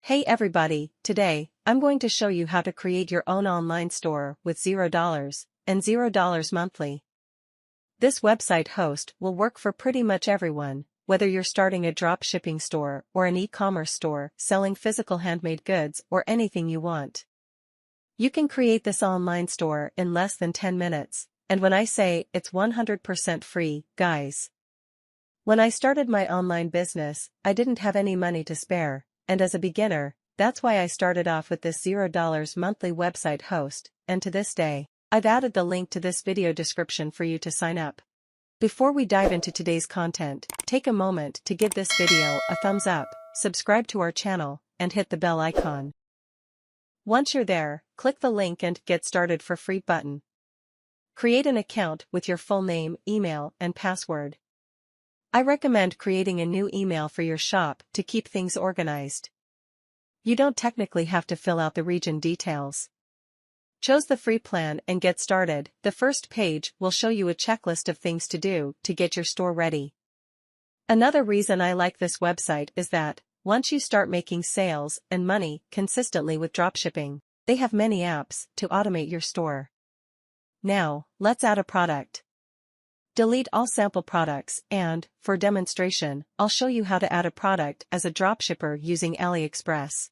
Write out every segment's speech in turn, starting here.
Hey everybody, today, I'm going to show you how to create your own online store with $0 and $0 monthly. This website host will work for pretty much everyone, whether you're starting a dropshipping store or an e-commerce store selling physical handmade goods or anything you want. You can create this online store in less than 10 minutes, and when I say it's 100% free, guys. When I started my online business, I didn't have any money to spare. And as a beginner, that's why I started off with this $0 monthly website host, and to this day, I've added the link to this video description for you to sign up. Before we dive into today's content, take a moment to give this video a thumbs up, subscribe to our channel, and hit the bell icon. Once you're there, click the link and Get Started for Free button. Create an account with your full name, email, and password. I recommend creating a new email for your shop to keep things organized. You don't technically have to fill out the region details. Choose the free plan and get started. The first page will show you a checklist of things to do to get your store ready. Another reason I like this website is that, once you start making sales and money consistently with dropshipping, they have many apps to automate your store. Now, let's add a product. Delete all sample products and, for demonstration, I'll show you how to add a product as a dropshipper using AliExpress.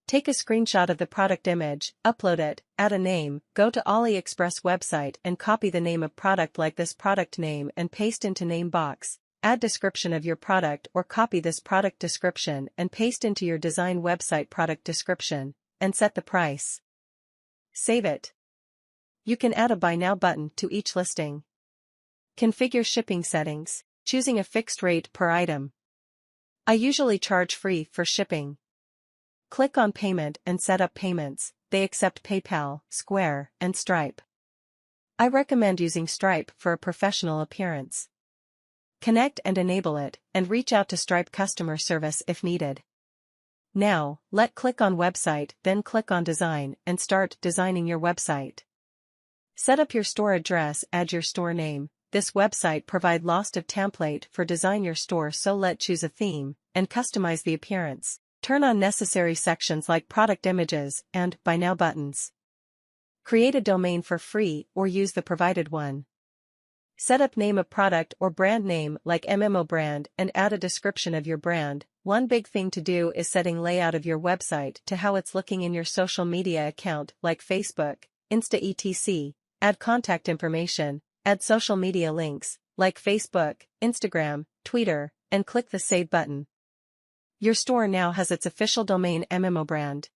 Take a screenshot of the product image, upload it, add a name, go to AliExpress website and copy the name of product like this product name and paste into name box. Add description of your product or copy this product description and paste into your design website product description, and set the price. Save it. You can add a Buy Now button to each listing. Configure shipping settings, choosing a fixed rate per item. I usually charge free for shipping. Click on Payment and set up payments. They accept PayPal, Square, and Stripe. I recommend using Stripe for a professional appearance. Connect and enable it, and reach out to Stripe customer service if needed. Now, click on Website, then click on Design and start designing your website. Set up your store address, add your store name. This website provide lots of template for design your store, so let's choose a theme and customize the appearance. Turn on necessary sections like product images and Buy Now buttons. Create a domain for free or use the provided one. Set up name of product or brand name like MMO brand and add a description of your brand. One big thing to do is setting layout of your website to how it's looking in your social media account like Facebook, Insta etc. Add contact information. Add social media links, like Facebook, Instagram, Twitter, and click the Save button. Your store now has its official domain MMO brand.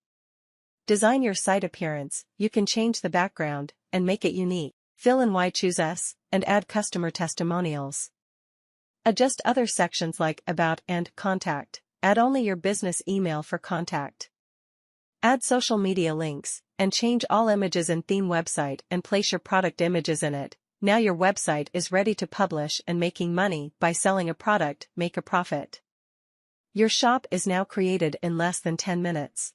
Design your site appearance. You can change the background and make it unique. Fill in why choose us, and add customer testimonials. Adjust other sections like About and Contact. Add only your business email for contact. Add social media links, and change all images in theme website and place your product images in it. Now your website is ready to publish and making money by selling a product, make a profit. Your shop is now created in less than 10 minutes.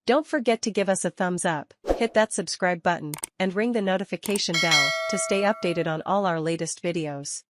Don't forget to give us a thumbs up, hit that subscribe button, and ring the notification bell to stay updated on all our latest videos.